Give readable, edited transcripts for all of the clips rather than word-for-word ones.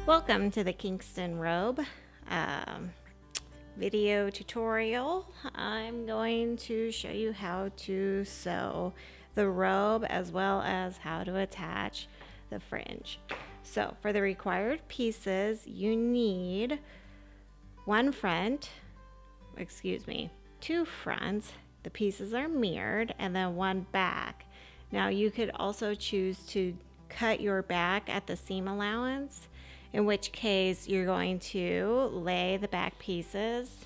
Welcome to the Kingston Robe video tutorial. I'm going to show you how to sew the robe as well as how to attach the fringe. So for the required pieces, you need two fronts. The pieces are mirrored, and then one back. Now you could also choose to cut your back at the seam allowance, in which case you're going to lay the back pieces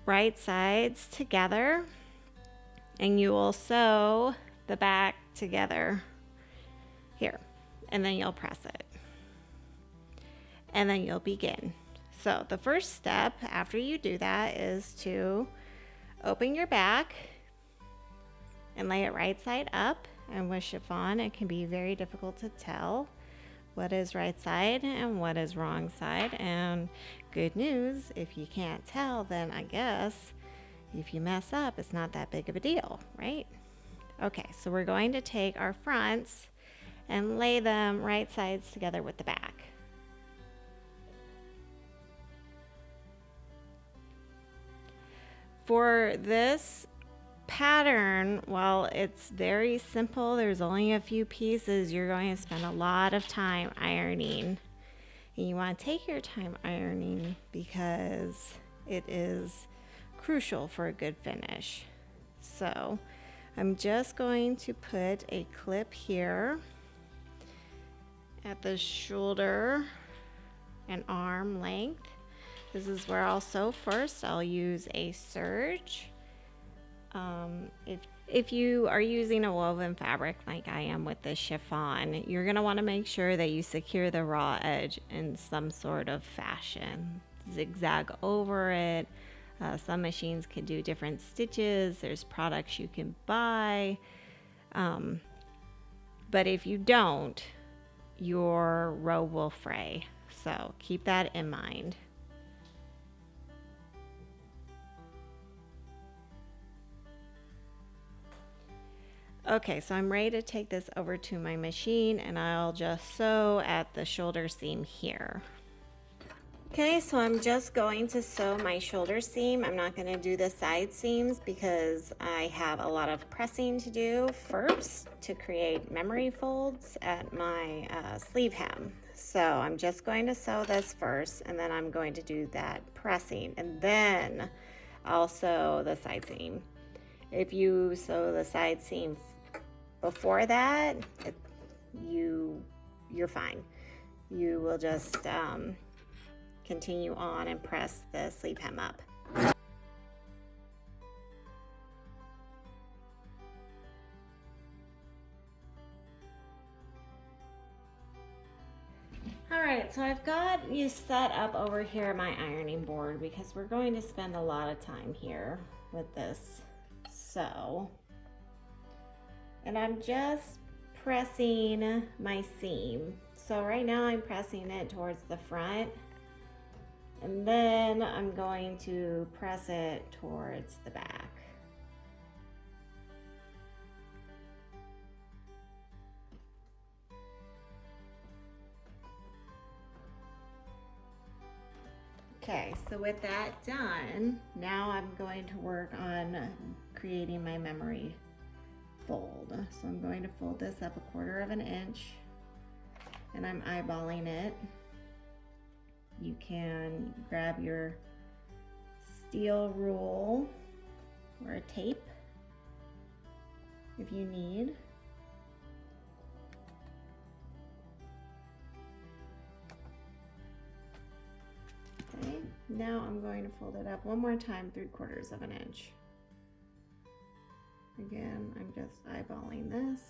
right sides together, and you will sew the back together here, and then you'll press it, and then you'll begin. So the first step after you do that is to open your back and lay it right side up. And with chiffon, it can be very difficult to tell what is right side and what is wrong side. And good news, if you can't tell, then I guess if you mess up, it's not that big of a deal, right? Okay, so we're going to take our fronts and lay them right sides together with the back. For this pattern, while it's very simple, there's only a few pieces, you're going to spend a lot of time ironing. And you want to take your time ironing because it is crucial for a good finish. So I'm just going to put a clip here at the shoulder and arm length. This is where I'll sew first. I'll use a serge. If you are using a woven fabric like I am with the chiffon, you're going to want to make sure that you secure the raw edge in some sort of fashion. Zigzag over it. Some machines can do different stitches. There's products you can buy. But if you don't, your robe will fray. So keep that in mind. Okay, so I'm ready to take this over to my machine, and I'll just sew at the shoulder seam here. Okay, so I'm just going to sew my shoulder seam. I'm not going to do the side seams because I have a lot of pressing to do first to create memory folds at my sleeve hem. So I'm just going to sew this first, and then I'm going to do that pressing, and then I'll sew the side seam. If you sew the side seam before that, you're fine. You will just continue on and press the sleeve hem up. All right, so I've got you set up over here at my ironing board because we're going to spend a lot of time here with this sew. And I'm just pressing my seam. So right now I'm pressing it towards the front, and then I'm going to press it towards the back. Okay, so with that done, now I'm going to work on creating my memory fold. So I'm going to fold this up 1/4 inch, and I'm eyeballing it. You can grab your steel rule or a tape if you need. Okay, now I'm going to fold it up one more time 3/4 inch. Again, I'm just eyeballing this.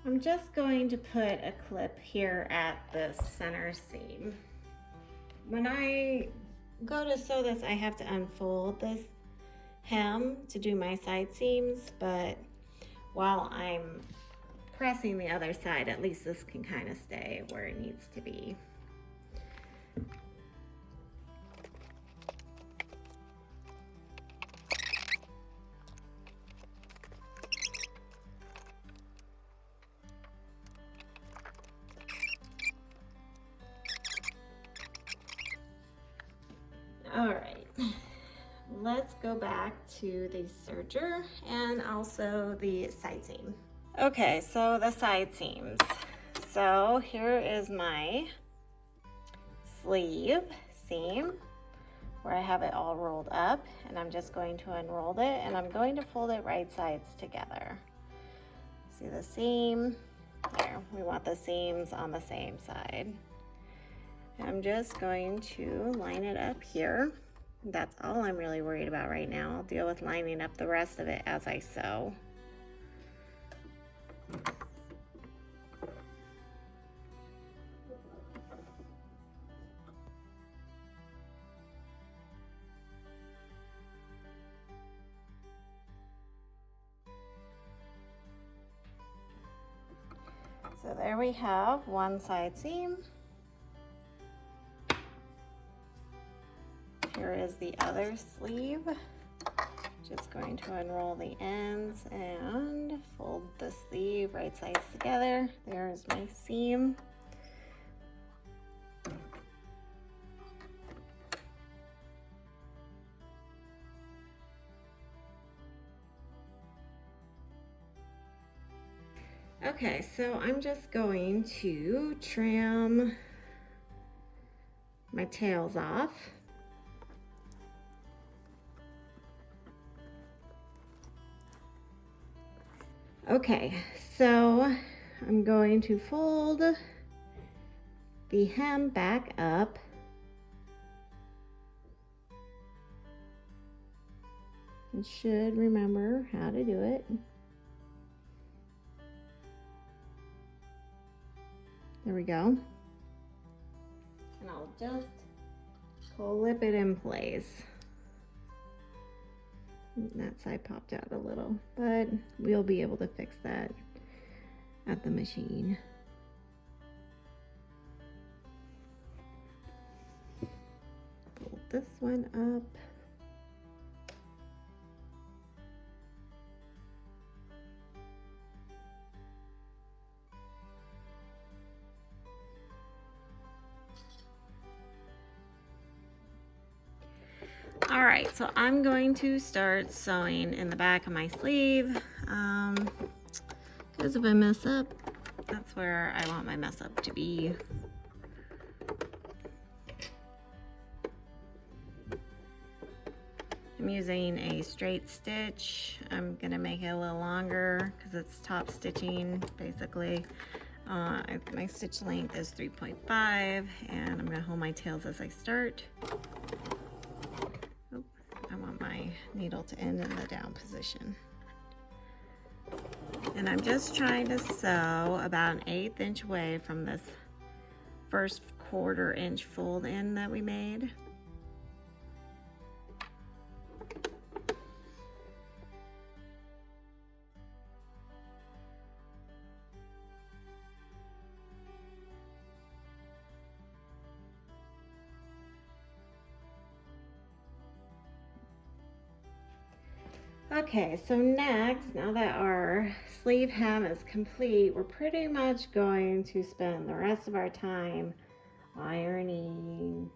I'm just going to put a clip here at the center seam. When I go to sew this, I have to unfold this hem to do my side seams, but while I'm pressing the other side, at least this can kind of stay where it needs to be. let's go back to the serger and also the side seam. Okay, so the side seams. So here is my sleeve seam where I have it all rolled up, and I'm just going to unroll it, and I'm going to fold it right sides together. See the seam? There, we want the seams on the same side. I'm just going to line it up here. That's all I'm really worried about right now. I'll deal with lining up the rest of it as I sew. So there we have one side seam. Here is the other sleeve. Just going to unroll the ends and fold the sleeve right sides together. There's my seam. Okay, so I'm just going to trim my tails off. Okay, so I'm going to fold the hem back up. And should remember how to do it. There we go. And I'll just clip it in place. That side popped out a little, but we'll be able to fix that at the machine. Fold this one up. All right, so I'm going to start sewing in the back of my sleeve. Because if I mess up, that's where I want my mess up to be. I'm using a straight stitch. I'm gonna make it a little longer because it's top stitching basically. My stitch length is 3.5, and I'm gonna hold my tails as I start. I want my needle to end in the down position. And I'm just trying to sew about an 1/8 inch away from this first 1/4 inch fold in that we made. Okay, so next, now that our sleeve hem is complete, we're pretty much going to spend the rest of our time ironing,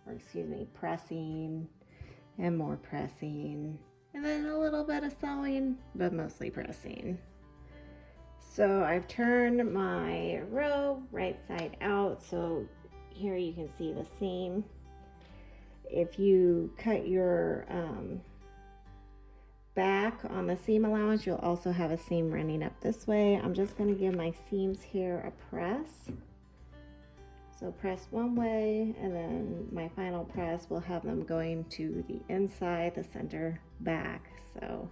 or excuse me, pressing, and more pressing, and then a little bit of sewing, but mostly pressing. So I've turned my robe right side out, so here you can see the seam. If you cut your back on the seam allowance, you'll also have a seam running up this way. I'm just going to give my seams here a press. So press one way, and then my final press will have them going to the inside, the center, back. So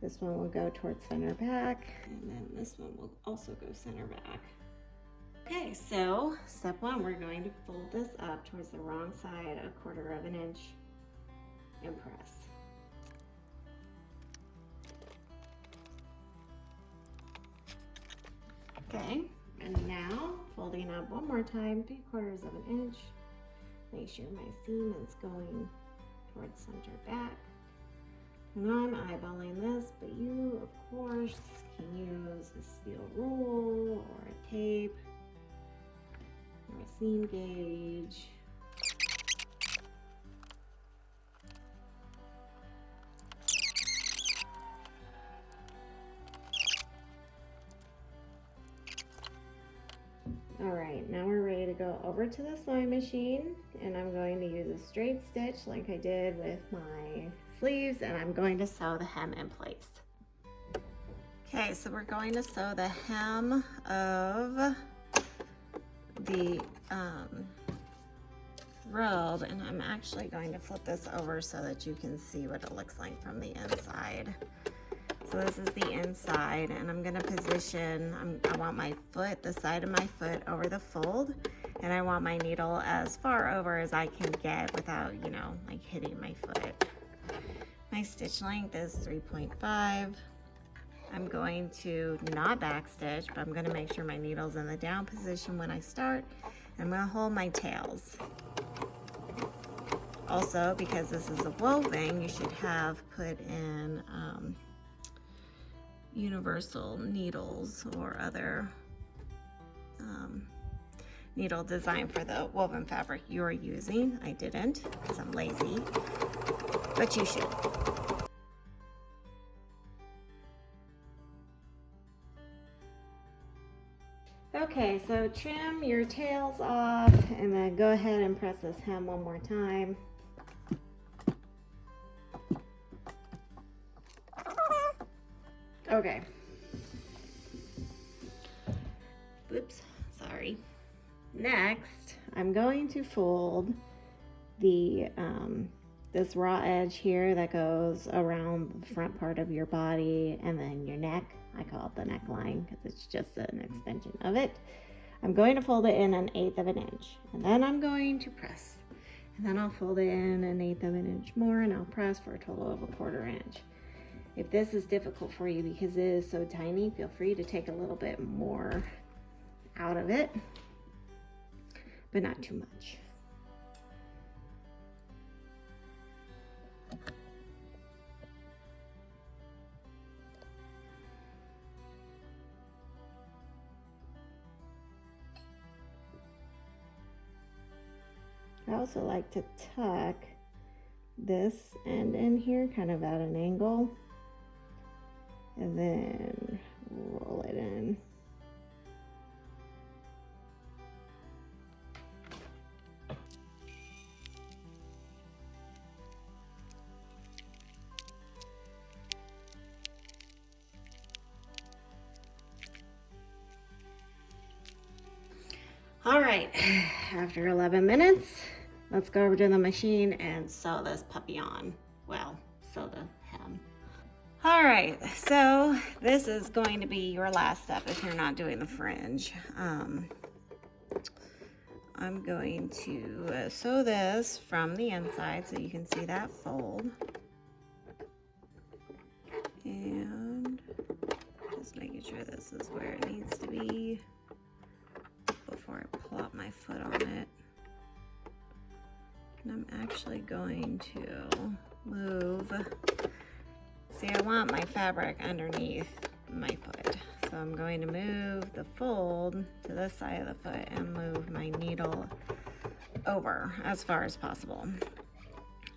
this one will go towards center back, and then this one will also go center back. Okay, so step one, we're going to fold this up towards the wrong side 1/4 inch and press. Okay, and now folding up one more time, 3/4 inch. Make sure my seam is going towards center back. And I'm eyeballing this, but you, of course, can use a steel rule or a tape or a seam gauge. All right, now we're ready to go over to the sewing machine, and I'm going to use a straight stitch like I did with my sleeves, and I'm going to sew the hem in place. Okay, so we're going to sew the hem of the robe, and I'm actually going to flip this over so that you can see what it looks like from the inside. So this is the inside, and I'm gonna position, I want my foot, the side of my foot over the fold, and I want my needle as far over as I can get without, you know, like hitting my foot. My stitch length is 3.5. I'm going to not back stitch, but I'm gonna make sure my needle's in the down position when I start. I'm gonna hold my tails. Also, because this is a woven, you should have put in universal needles or other needle design for the woven fabric you're using. I didn't because I'm lazy, but you should. Okay, so trim your tails off and then go ahead and press this hem one more time. Okay. Oops, sorry. Next, I'm going to fold the this raw edge here that goes around the front part of your body and then your neck. I call it the neckline because it's just an extension of it. I'm going to fold it in 1/8 of an inch, and then I'm going to press. And then I'll fold it in 1/8 of an inch more, and I'll press for a total of 1/4 inch. If this is difficult for you because it is so tiny, feel free to take a little bit more out of it, but not too much. I also like to tuck this end in here kind of at an angle and then roll it in. All right, after 11 minutes, let's go over to the machine and sew this puppy on. Well, sew the hem. All right, so this is going to be your last step if you're not doing the fringe. I'm going to sew this from the inside so you can see that fold. And just making sure this is where it needs to be before I plop my foot on it. And I'm actually going to move. See, I want my fabric underneath my foot. So I'm going to move the fold to this side of the foot and move my needle over as far as possible.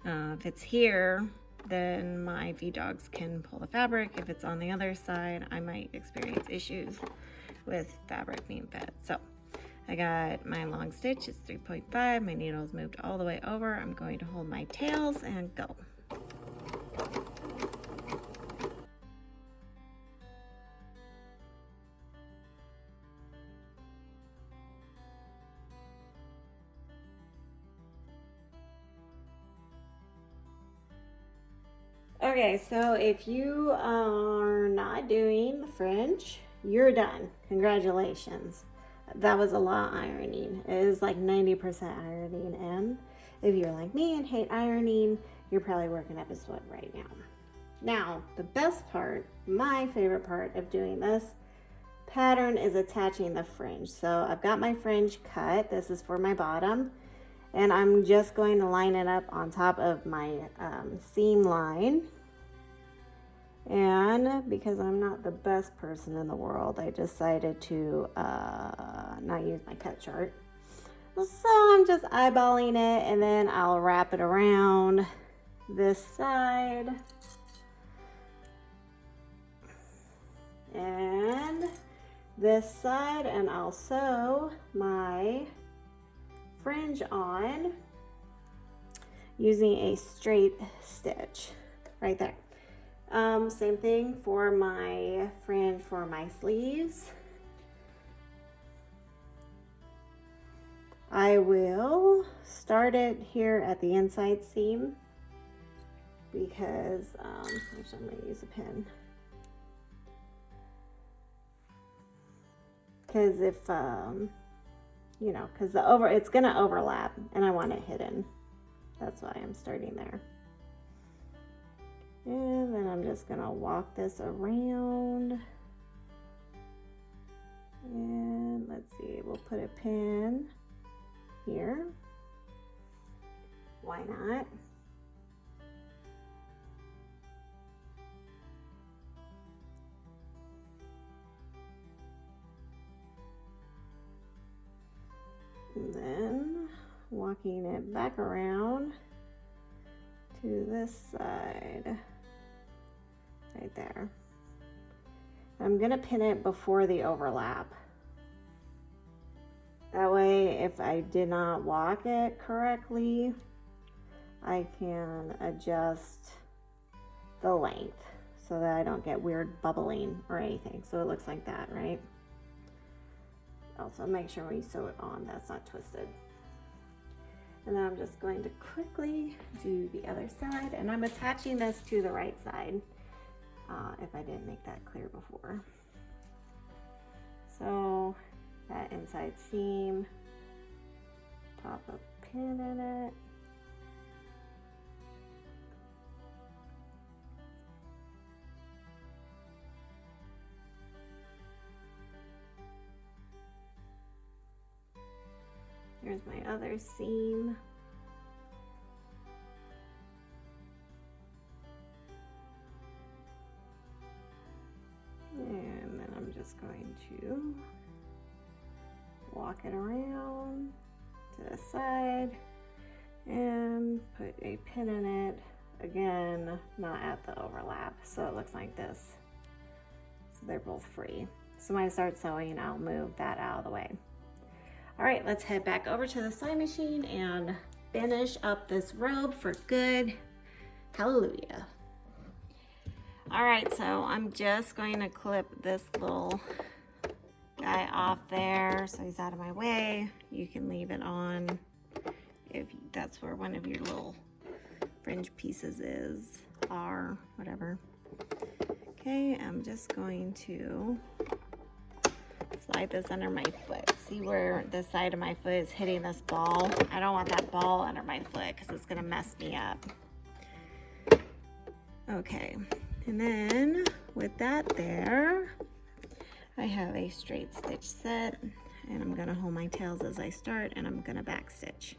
If it's here, then my V-dogs can pull the fabric. If it's on the other side, I might experience issues with fabric being fed. So I got my long stitch, it's 3.5, my needle's moved all the way over. I'm going to hold my tails and go. Okay, so if you are not doing the fringe, you're done. Congratulations. That was a lot ironing. It is like 90% ironing, and if you're like me and hate ironing, you're probably working up a sweat right now. Now, the best part, my favorite part of doing this pattern is attaching the fringe. So I've got my fringe cut. This is for my bottom, and I'm just going to line it up on top of my seam line. And because I'm not the best person in the world, I decided to not use my cut chart. So I'm just eyeballing it, and then I'll wrap it around this side. And this side and I'll sew my fringe on using a straight stitch right there. Same thing for my fringe for my sleeves. I will start it here at the inside seam because actually I'm going to use a pin. Because if you know, because it's going to overlap and I want it hidden. That's why I'm starting there. And then I'm just going to walk this around. And let's see, we'll put a pin here. Why not? And then walking it back around to this side, right there. I'm gonna pin it before the overlap. That way, if I did not walk it correctly, I can adjust the length so that I don't get weird bubbling or anything. So it looks like that, right? Also, make sure when you sew it on, that's not twisted. And then I'm just going to quickly do the other side, and I'm attaching this to the right side, if I didn't make that clear before. So that inside seam, pop a pin in it. Here's my other seam. And then I'm just going to walk it around to the side and put a pin in it. Again, not at the overlap, so it looks like this. So they're both free. So when I start sewing, I'll move that out of the way. All right, let's head back over to the sewing machine and finish up this robe for good. Hallelujah. All right, so I'm just going to clip this little guy off there so he's out of my way. You can leave it on if that's where one of your little fringe pieces are, whatever. Okay, I'm just going to slide this under my foot. See where the side of my foot is hitting this ball? I don't want that ball under my foot because it's gonna mess me up. Okay, and then with that there, I have a straight stitch set, and I'm gonna hold my tails as I start, and I'm gonna back stitch.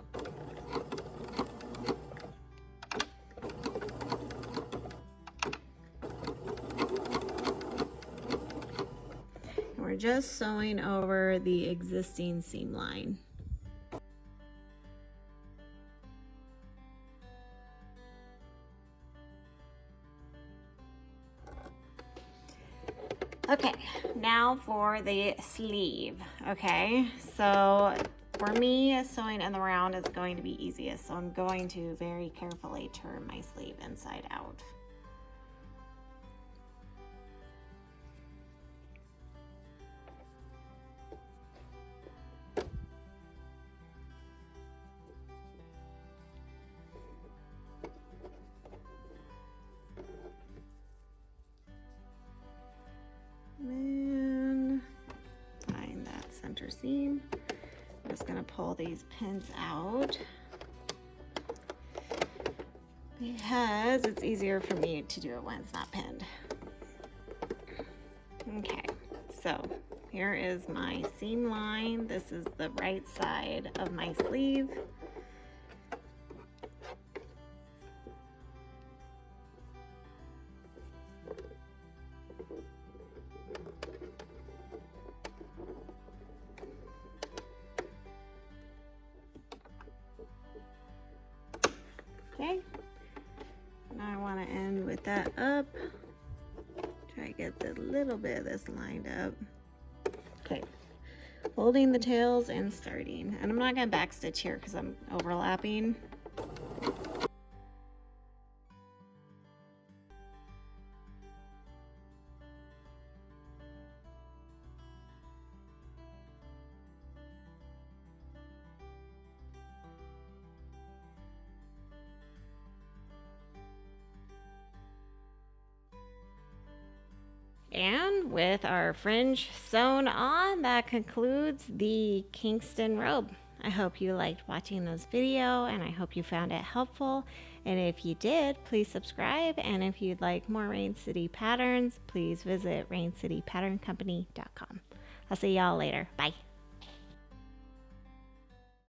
We're just sewing over the existing seam line. Okay, now for the sleeve. Okay, so for me, sewing in the round is going to be easiest, so I'm going to very carefully turn my sleeve inside out. And find that center seam. I'm just going to pull these pins out because it's easier for me to do it when it's not pinned. Okay, so here is my seam line. This is the right side of my sleeve. Okay, now I want to end with that up. Try to get the little bit of this lined up. folding the tails and starting. And I'm not going to backstitch here because I'm overlapping. And with our fringe sewn on, that concludes the Kingston robe. I hope you liked watching this video and I hope you found it helpful. And if you did, please subscribe. And if you'd like more Rain City patterns, please visit raincitypatterncompany.com. I'll see y'all later. Bye.